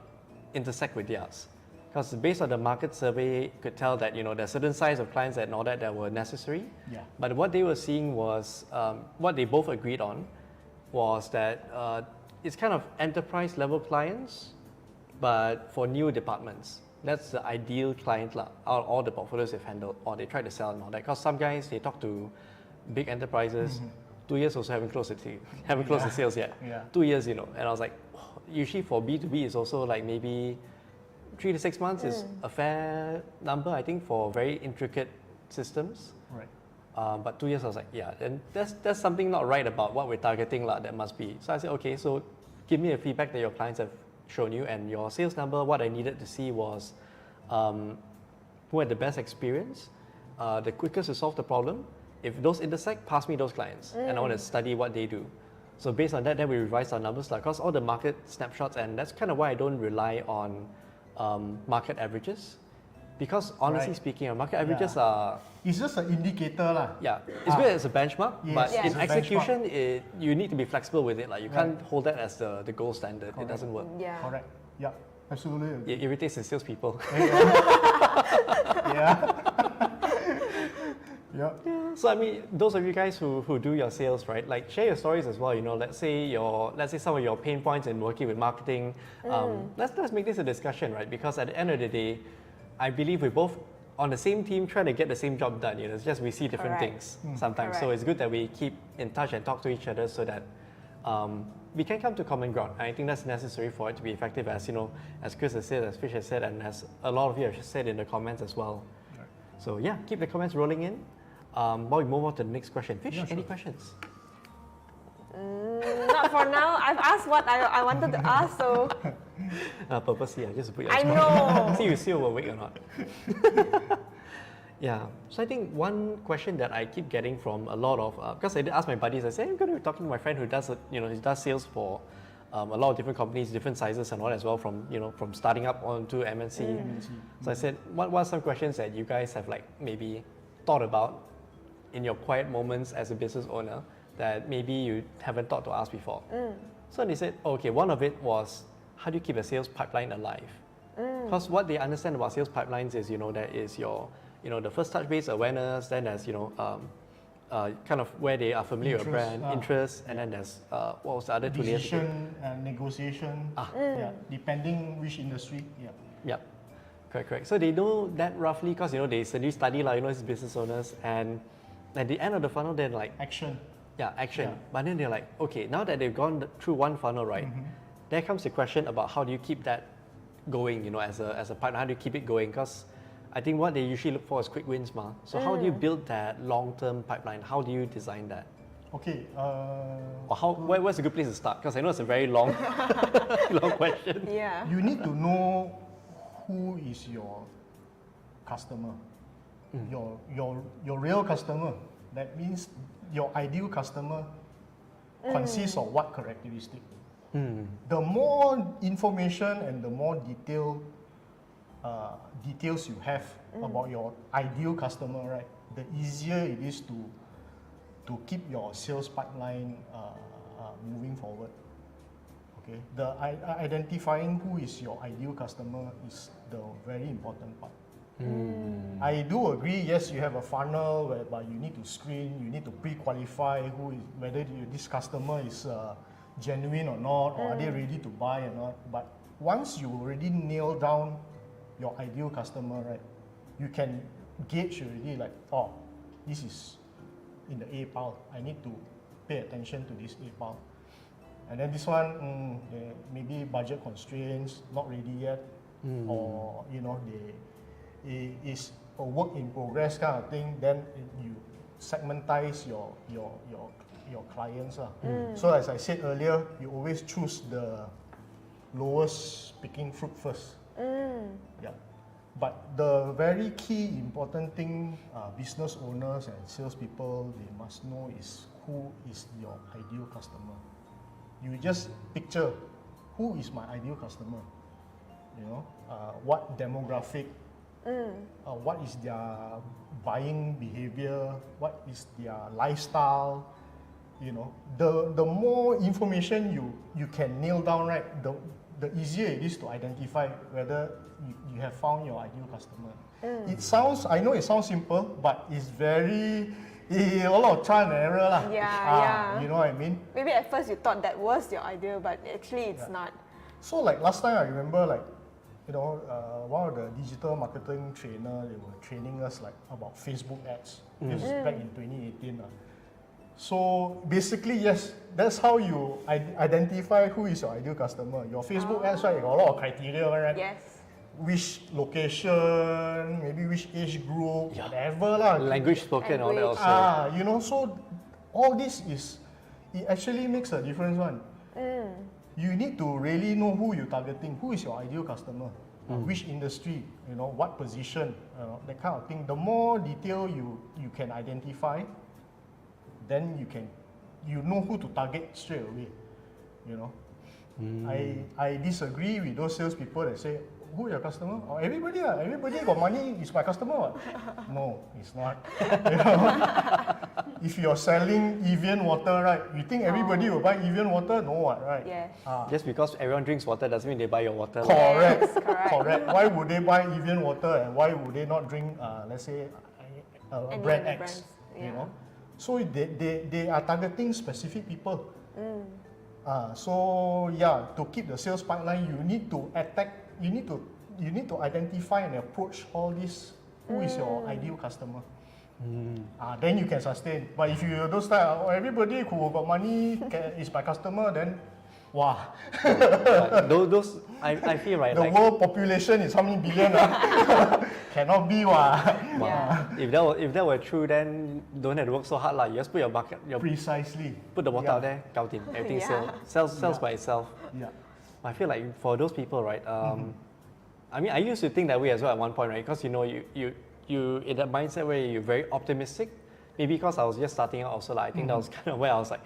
intersect with theirs. Because based on the market survey, you could tell that there's certain size of clients and all that were necessary. Yeah. But what they were seeing was, what they both agreed on, was that it's kind of enterprise level clients But for new departments, that's the ideal client lah. All the portfolios they've handled, or they try to sell and all that. Because some guys, they talk to big enterprises, 2 years also haven't closed the sales yet. Yeah. 2 years, and I was like, usually for B2B, it's also like maybe 3 to 6 months is a fair number, I think, for very intricate systems. Right. But 2 years, I was like, yeah, then there's something not right about what we're targeting lah. That must be. So I said, okay, so give me a feedback that your clients have shown you, and your sales number. What I needed to see was who had the best experience, the quickest to solve the problem. If those intersect, pass me those clients, and I want to study what they do. So based on that, then we revised our numbers, because all the market snapshots, and that's kind of why I don't rely on market averages, because honestly speaking, market averages are. It's just an indicator lah. Yeah, it's good as a benchmark, Yes, but Yes. in it's a execution, you need to be flexible with it. Like you can't hold that as the gold standard. It Correct. doesn't work. Yeah. Correct. Yeah, absolutely. It irritates the salespeople. Yeah. Yeah. So I mean, those of you guys who do your sales, right? Like share your stories as well. Let's say some of your pain points in working with marketing. Let's make this a discussion, right? Because at the end of the day, I believe we're both on the same team trying to get the same job done. It's just we see different Correct. things sometimes. So Correct. it's good that we keep in touch and talk to each other so that we can come to common ground. And I think that's necessary for it to be effective, as Chris has said, as Fish has said, and as a lot of you have said in the comments as well. Right. So yeah, keep the comments rolling in. While we move on to the next question. Fish, Yeah, sure. any questions? Not for now. I've asked what I wanted to ask, so Purposely, just to put you on I the spot. know. See you still awake or not. Yeah, so I think one question that I keep getting from a lot of, because I did ask my buddies, I said, I'm going to be talking to my friend who does, he does sales for a lot of different companies, different sizes and all as well, from starting up onto MNC. So I said, what are some questions that you guys have maybe thought about in your quiet moments as a business owner that maybe you haven't thought to ask before? So they said, okay, one of it was, how do you keep a sales pipeline alive? Because what they understand about sales pipelines is, there is your, the first touch base awareness, then there's, kind of where they are familiar with brand, interest, and then there's, what was the other two layers? Decision and negotiation. Yeah, depending which industry. Yeah. Yep, correct. So they know that roughly because, they study, as business owners, and at the end of the funnel, they're like, Action. action. Yeah. But then they're like, okay, now that they've gone through one funnel, right, there comes the question about how do you keep that going, as a partner, how do you keep it going? Because I think what they usually look for is quick wins, ma. So how do you build that long-term pipeline? How do you design that? Okay. Or where's a good place to start? Because I know it's a very long, long question. yeah. You need to know who is your customer, your real customer. That means your ideal customer consists of what characteristic? The more information and the more details you have about your ideal customer, right, the easier it is to keep your sales pipeline moving forward. Okay, the identifying who is your ideal customer is the very important part. I do agree. Yes, you have a funnel whereby you need to screen, you need to pre-qualify whether this customer is genuine or not, or are they ready to buy or not. But once you already nail down your ideal customer, right, you can gauge already this is in the A pile. I need to pay attention to this A pile. And then this one, maybe budget constraints, not ready yet, or it is a work in progress kind of thing. Then you segmentize your clients. So as I said earlier, you always choose the lowest picking fruit first. Yeah. But the very key important thing business owners and salespeople, they must know is who is your ideal customer. You just picture, who is my ideal customer? What demographic, what is their buying behavior, what is their lifestyle. The more information you can nail down, right, the easier it is to identify whether you have found your ideal customer. I know it sounds simple, but it's a lot of trial and error lah. Yeah. You know what I mean? Maybe at first you thought that was your idea, but actually it's not. So like last time I remember like, you know, one of the digital marketing trainer, they were training us like about Facebook ads. This is back in 2018. So basically, yes, that's how you identify who is your ideal customer. Your Facebook ads, right, you got a lot of criteria, right? Yes. Which location, maybe which age group, whatever lah. Language spoken, all that also. You know, so all this it actually makes a difference one. You need to really know who you're targeting, who is your ideal customer, which industry, you know, what position, that kind of thing. The more detail you can identify, then you know who to target straight away, you know. I disagree with those salespeople that say, who your customer? Oh, everybody got money, is my customer. What? No, it's not. You know? If you're selling Evian water, right? You think everybody will buy Evian water? No, what, right? Yes. Just because everyone drinks water doesn't mean they buy your water. Correct. Yes, correct. Correct. Why would they buy Evian water and why would they not drink, let's say, Any brand other X? brands, You yeah. know, so they are targeting specific people. So yeah, to keep the sales pipeline, you need to attack. You need to identify and approach all this. Who is your ideal customer? Then you can sustain. But if you don't start, everybody who got money is my customer, then wow. But those I feel right. The like, world population is how many billion? Cannot be wow. Yeah. if that were true, then don't have to work so hard lah. You just put your bucket, Precisely. put the water out there, count in, everything Yeah. sells by itself. Yeah. I feel like for those people, right? I mean, I used to think that way as well at one point, right? Because you know, you in that mindset where you're very optimistic. Maybe because I was just starting out also, like, I think that was kind of where I was like,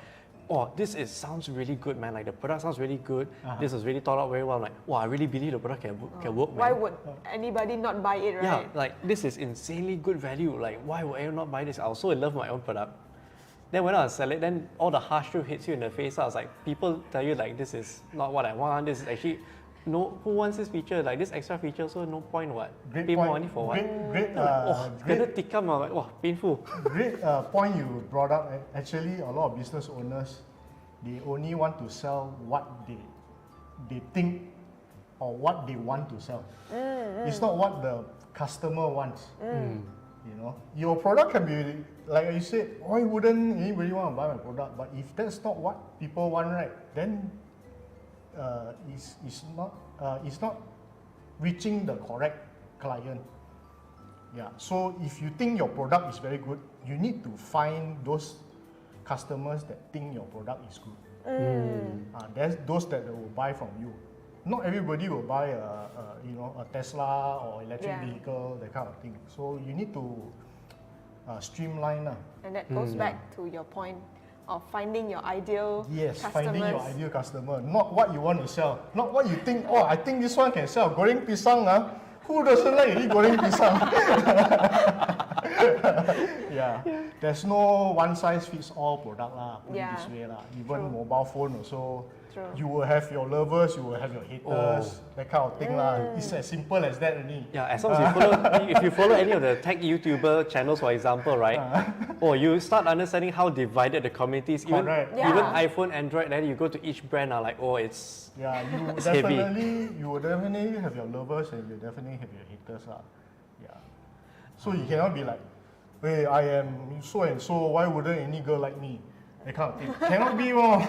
oh, sounds really good, man. Like the product sounds really good. This was really thought out very well. I'm like, wow, I really believe the product can work, man. Why would anybody not buy it, right? Yeah, like this is insanely good value. Like, why would I not buy this? I was so in love with my own product. Then when I sell it, then all the harsh truth hits you in the face. I was like, people tell you like, this is not what I want. This is actually, no, who wants this feature? Like this extra feature, so no point what? Great Pay point. more money for what? Great, Kena tikam, I'm like, wow, painful. great point you brought up. Actually, a lot of business owners, they only want to sell what they think or what they want to sell. It's not what the customer wants. You know, your product can be like you said. Why wouldn't anybody want to buy my product? But if that's not what people want, right, then it's not reaching the correct client. Yeah. So if you think your product is very good, you need to find those customers that think your product is good. There's those that will buy from you. Not everybody will buy a Tesla or electric vehicle, that kind of thing. So you need to streamline. And that goes back to your point of finding your ideal Yes, customers. finding your ideal customer, not what you want to sell, not what you think. Oh, I think this one can sell. Goreng pisang, who doesn't like eat goreng pisang? Yeah, there's no one size fits all product lah. Put it this way lah. Even mobile phone also. True. You will have your lovers, you will have your haters, that kind of thing lah. It's as simple as that only. Yeah, as long as if you follow any of the tech YouTuber channels, for example, right? You start understanding how divided the community is. Even iPhone, Android, then you go to each brand, like, it's heavy. You will definitely have your lovers and you definitely have your haters lah. Yeah. So you cannot be like, hey, I am so and so, why wouldn't any girl like me? That kind of thing. Cannot be more.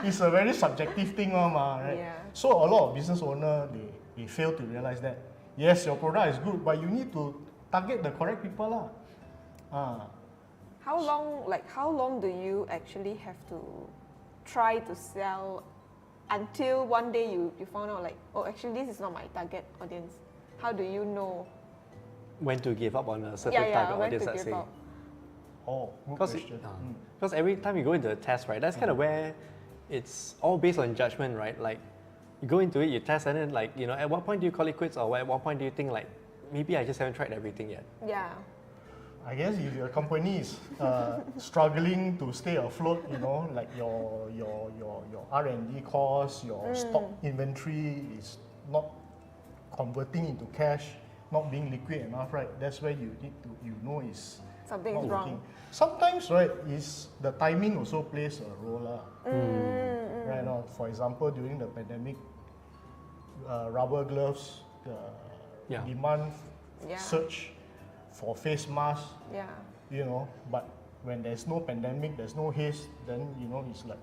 It's a very subjective thing, right? Yeah. So a lot of business owners, they fail to realize that. Yes, your product is good, but you need to target the correct people lah. How long do you actually have to try to sell until one day you found out like, oh, actually this is not my target audience? How do you know? When to give up on a certain target when audience, to let's give say. up. Oh, good question. Because every time you go into a test, right, that's kind of where it's all based on judgment, right? Like, you go into it, you test, and then, like, at what point do you call it quits, or at what point do you think, like, maybe I just haven't tried everything yet? Yeah. I guess if your company is struggling to stay afloat, like your R&D costs, your stock inventory is not converting into cash, not being liquid enough, right? That's where you need to, is something not is working. wrong. Sometimes, right, is the timing also plays a role, right? you know, for example, during the pandemic, rubber gloves, the Yeah. demand Yeah. surge for face masks, Yeah. you know, but when there's no pandemic, there's no haze, then, you know, it's like,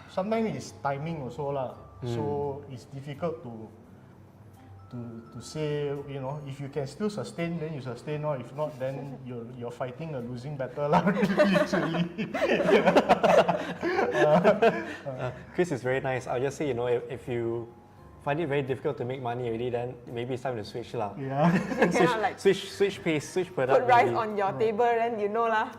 sometimes it's timing also lah. So it's difficult to say, you know, if you can still sustain, then you sustain, or if not, then you're fighting a losing battle lah, literally. Chris is very nice. I'll just say, you know, if you find it very difficult to make money already, then maybe it's time to switch lah. Yeah. You cannot like Switch pace, switch product. put rice maybe. on your table, then you know lah.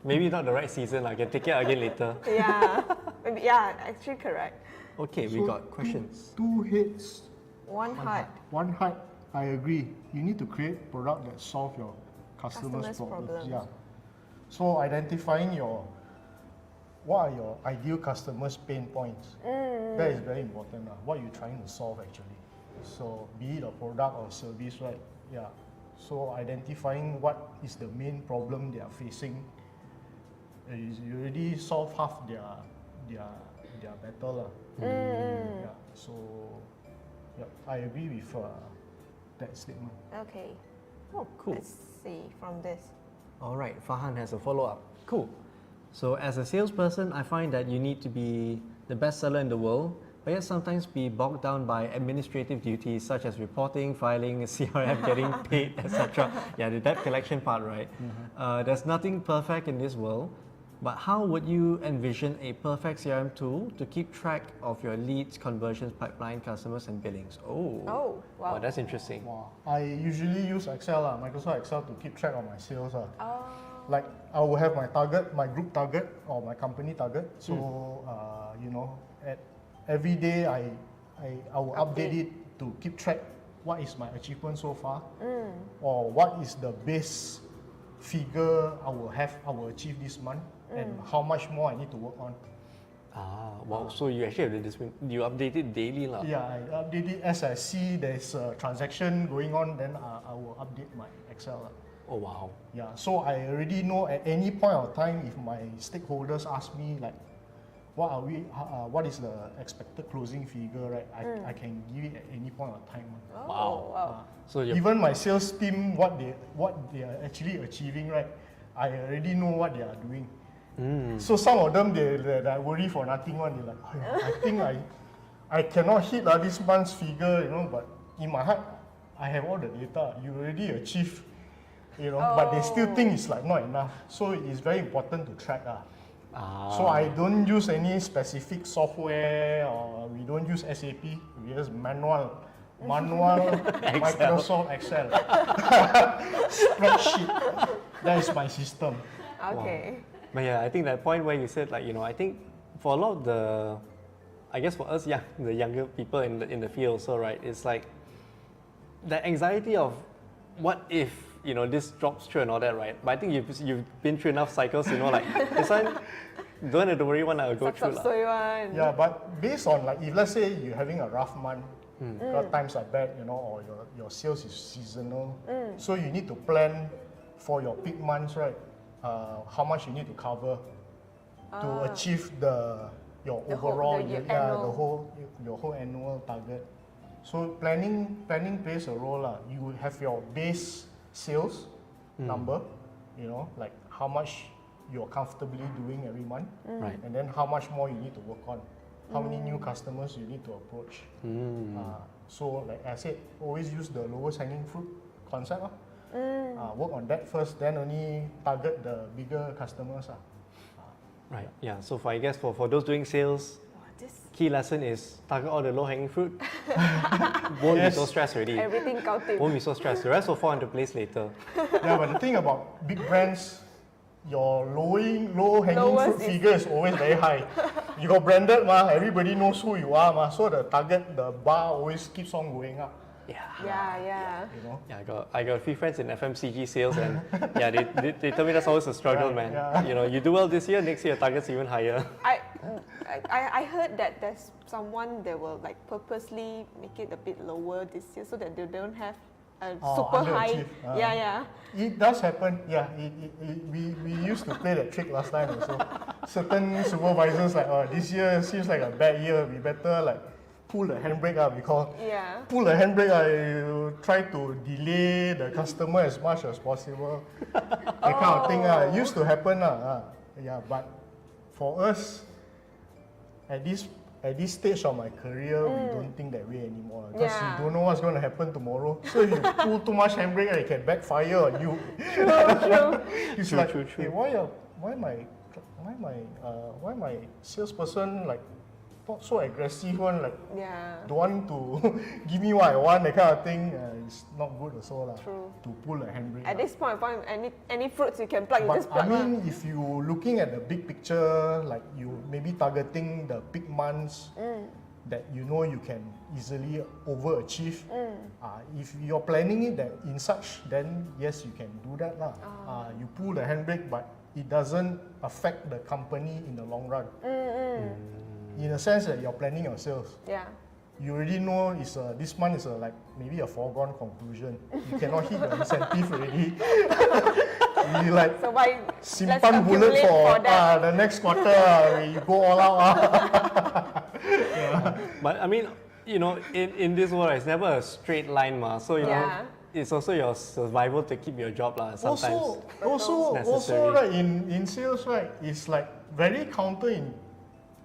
Maybe not the right season lah. Can take it again later. Yeah. Maybe, yeah, actually correct. Okay, we So got questions. Two heads, One heart. one heart. I agree. You need to create product that solve your customers' Customers' problems. problems. Yeah. So identifying what are your ideal customers' pain points. That is very important. What you're trying to solve actually. So be it a product or service, right? Yeah. So identifying what is the main problem they are facing. You already solve half their battle. Yeah. So yeah, I agree with that statement. Okay. Oh, cool. Let's see from this. All right, Farhan has a follow-up. Cool. So as a salesperson, I find that you need to be the best seller in the world, but yet sometimes be bogged down by administrative duties such as reporting, filing, CRM, getting paid, etc. Yeah, the debt collection part, right? There's nothing perfect in this world, but how would you envision a perfect CRM tool to keep track of your leads, conversions, pipeline, customers, and billings? Oh, Oh, wow. that's interesting. Wow. I usually use Excel, Microsoft Excel, to keep track of my sales. Oh. Like I will have my target, my group target, or my company target. So you know, every day I will update it to keep track what is my achievement so far, or what is the base figure I will achieve this month, and how much more I need to work on. Ah, wow. So you actually have this, you update it daily lah. Yeah, I update it as I see there's a transaction going on, then I will update my Excel. Oh, wow. Yeah, so I already know at any point of time if my stakeholders ask me like, what is the expected closing figure, right? I can give it at any point of time. Oh, Wow. wow. So you Even my sales team, what they are actually achieving, right? I already know what they are doing. So some of them they worry for nothing one. They're like, "Oh, I think I cannot hit this month's figure, you know. But in my heart, I have all the data. You already achieved, you know. But they still think it's like not enough. So it is very important to track. So I don't use any specific software, or we don't use SAP. We use manual Microsoft Excel spreadsheet. That is my system. Okay. But yeah, I think that point where you said, like, you know, I think for a lot of the, I guess for us, the younger people in the field also, right, it's like the anxiety of what if, you know, this drops through and all that, right? But I think you've been through enough cycles, you know, like this one, don't have to worry one, I'll go through. Yeah, but based on, like, if let's say you're having a rough month, because times are bad, you know, or your sales is seasonal, so you need to plan for your peak months, right? How much you need to cover to achieve your overall your whole annual target. So planning plays a role. You will have your base sales number, you know, like how much you're comfortably doing every month, Right. and then how much more you need to work on, how many new customers you need to approach. So like I said, always use the lowest hanging fruit concept. Work on that first, then only target the bigger customers. Right, yeah. So I guess for those doing sales, key lesson is target all the low-hanging fruit. Won't be so stressed already. Everything counted. Won't be so stressed. The rest will fall into place later. Yeah, but the thing about big brands, your low-hanging Lowest fruit figure is always very high. You got branded, everybody knows who you are, so the target, the bar always keeps on going up. Yeah. You know? Yeah, I got a few friends in FMCG sales, and yeah, they tell me that's always a struggle, Right, man. yeah. You know, you do well this year, next year target's even higher. I heard that there's someone that will like purposely make it a bit lower this year so that they don't have a super high. underachieve. It does happen. Yeah, we used to play that trick last time also. certain supervisors like, oh, this year seems like a bad year. We better like pull the handbrake up because Yeah. pull the handbrake. I try to delay the customer as much as possible. That kind of thing. It used to happen. Yeah, but for us, at this stage of my career, we don't think that way anymore. Because Yeah. you don't know what's going to happen tomorrow. So if you pull too much handbrake, it can backfire on you. True. It's True, like, true, true. hey, why my salesperson like not so aggressive one, like Yeah. don't want to give me what I want, that kind of thing. It's not good also lah. True. To pull a handbrake. At lah. this point, any fruits you can pluck, you But just I pluck. lah. mean, if you looking at the big picture, like you maybe targeting the peak months that you know you can easily overachieve. If you're planning it that in such, then yes, you can do that lah. You pull the handbrake, but it doesn't affect the company in the long run. In a sense that you're planning your sales. Yeah. You already know this month is like maybe a foregone conclusion. You cannot hit the incentive already. You like So why simpan bullet for that? the next quarter. Where you go all out. But I mean, you know, in this world, it's never a straight line, ma. So you know, Yeah. it's also your survival to keep your job, lah. Sometimes. Also, necessary. right, in sales, right, it's like very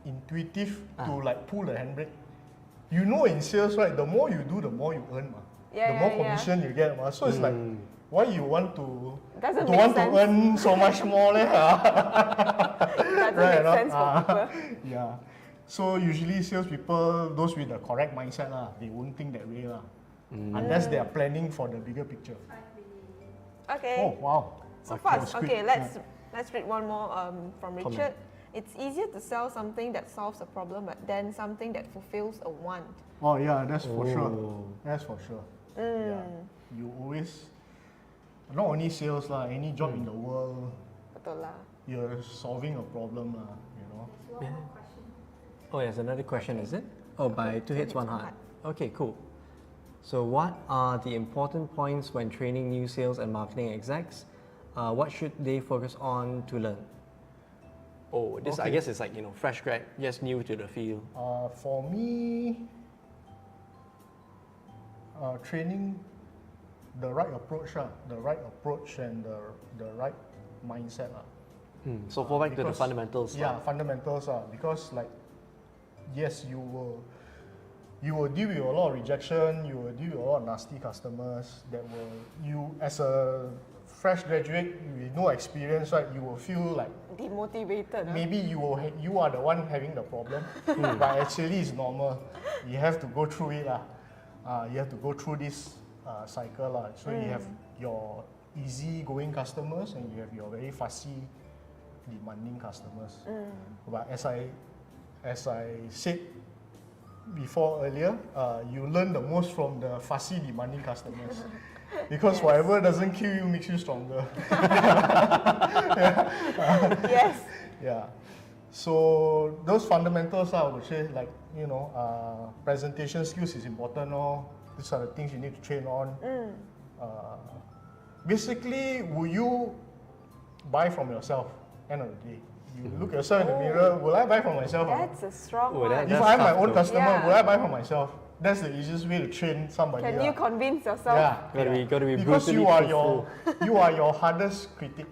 intuitive to like pull the handbrake. You know, in sales, right, the more you do, the more you earn, ma. Yeah, the more yeah, yeah. commission you get, ma. So it's like, why you want to Doesn't don't make want sense. to earn so much more, leh? It doesn't Right, make no? sense for people. Yeah. So usually salespeople, those with the correct mindset, they won't think that way, unless they are planning for the bigger picture. Okay. Oh wow. So That fast. was quick. Okay, let's read one more from Richard. It's easier to sell something that solves a problem than something that fulfills a want. Oh yeah, that's for sure. Oh. That's for sure. Yeah. You always, not only sales lah, any job in the world, Betul lah. you're solving a problem lah, you know. Yeah. Oh, there's another question, is it? Oh, by Two Hits, One Heart. Okay, cool. So what are the important points when training new sales and marketing execs? What should they focus on to learn? Oh, this I Okay. guess it's like, you know, fresh grad, just new to the field. For me, training the right approach, the right approach and the right mindset. So fall back to the Because- fundamentals. Yeah, fundamentals because like, yes, you will deal with a lot of rejection, you will deal with a lot of nasty customers that will, you as a fresh graduate with no experience, right, you will feel like Demotivated. maybe you are the one having the problem, but actually it's normal. You have to go through it. You have to go through this cycle. So you have your easy-going customers and you have your very fussy, demanding customers. But as I said before earlier, you learn the most from the fussy, demanding customers. Because whatever doesn't kill you makes you stronger. Yes. Yeah. So those fundamentals, I would say, like, you know, presentation skills is important. These are the things you need to train on. Basically, will you buy from yourself? End of the day, you look yourself in the mirror. Will I buy from myself? That's a strong Oh, one. that- If That's I'm my tough own though. customer, Yeah. will I buy from myself? That's the easiest way to train somebody. Can you convince yourself? Yeah, Gotta be because brutally you are truthful. your hardest critic.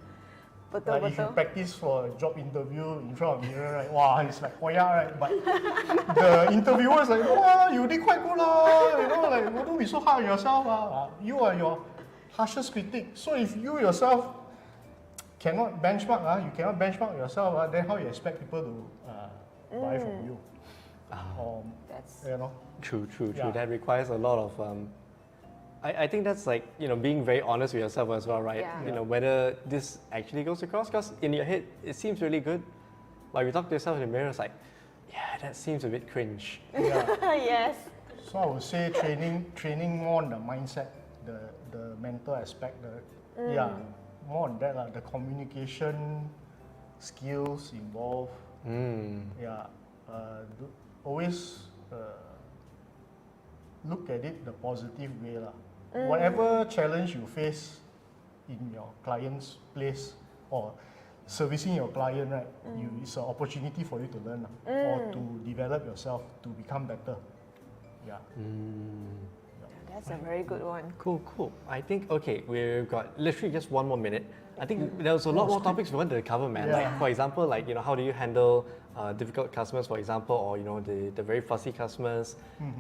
Betul, Like if you betul. practice for a job interview in front of a mirror, right? Wow, it's like, oh yeah, right? But the interviewer is like, oh, you did quite good lah. You know, like, don't be so hard on yourself. You are your harshest critic. So if you yourself cannot benchmark, you cannot benchmark yourself, then how you expect people to buy from you? That's You know? True. Yeah. That requires a lot of. I think that's like, you know, being very honest with yourself as well, right? Yeah. You know, whether this actually goes across, because in your head it seems really good, but you talk to yourself in the mirror, it's like, yeah, that seems a bit cringe. Yeah. yes. So I would say training more on the mindset, the mental aspect, yeah, more on that, the communication skills involved. Yeah, always look at it the positive way. Whatever challenge you face in your client's place, or servicing your client, right? It's an opportunity for you to learn or to develop yourself to become better. Yeah. That's a very good one. Cool, cool. I think, okay, we've got literally just one more minute. I think there was a lot more topics we wanted to cover, man. Yeah. Like, for example, like, how do you handle difficult customers, for example, or, the very fussy customers.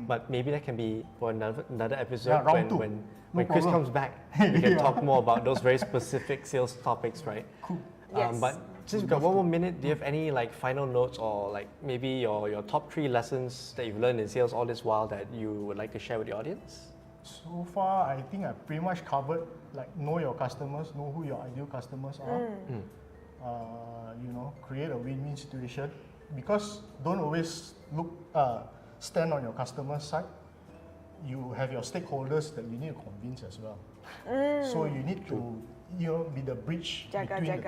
But maybe that can be for another episode Yeah, round two. when No Chris problem. comes back. We can Yeah. talk more about those very specific sales topics, right? Cool. Yes. But since we've got one more minute, do you have any final notes or maybe your top 3 lessons that you've learned in sales all this while that you would like to share with the audience? So far, I think I pretty much covered know your customers, know who your ideal customers are. Create a win-win situation, because don't always stand on your customer's side. You have your stakeholders that you need to convince as well. So you need to be the bridge between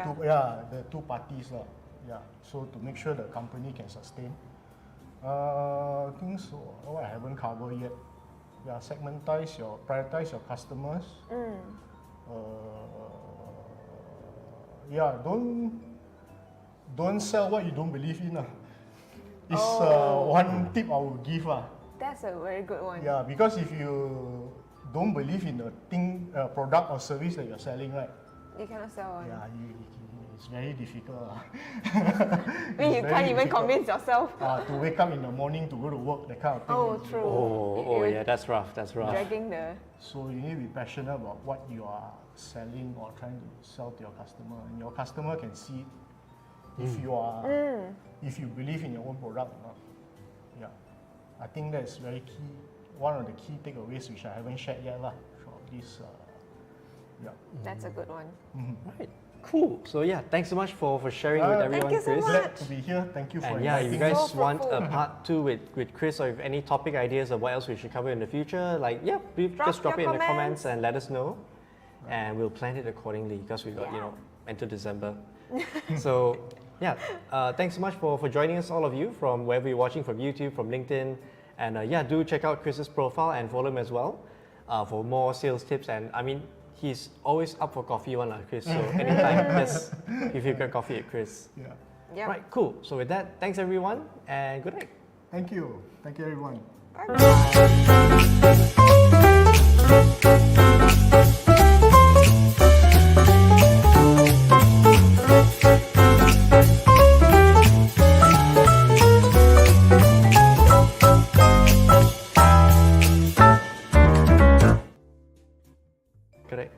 the two parties lah. Yeah. So to make sure the company can sustain. I think so. What I haven't covered yet. Yeah, prioritize your customers. Don't sell what you don't believe in. It's one tip I will give. That's a very good one. Yeah, because if you don't believe in the product or service that you're selling, right? You cannot sell one. Yeah, it's very difficult. You can't even convince yourself. To wake up in the morning to go to work, that kind of thing. Oh, true. Oh, yeah, that's rough. That's rough. Dragging the. So you need to be passionate about what you are selling or trying to sell to your customer, and your customer can see it if you are, if you believe in your own product or not. Yeah, I think that's very key. One of the key takeaways which I haven't shared yet from this. Yeah. That's a good one. Right. Cool. So yeah, thanks so much for sharing with everyone, you so Chris. much. Glad to be here. Thank you for And yeah, if you inviting me. guys So want a fruitful. part 2 with Chris, or if any topic ideas of what else we should cover in the future, please just drop it your in the comments comments. and let us know, and we'll plan it accordingly because we've got until December. So yeah, thanks so much for joining us, all of you, from wherever you're watching, from YouTube, from LinkedIn, and do check out Chris's profile and follow him as well for more sales tips. And I mean, he's always up for coffee, Chris. So anytime, just give you a coffee at Chris. Yeah. Yep. Right, cool. So with that, thanks everyone, and good night. Thank you. Thank you, everyone. Correct.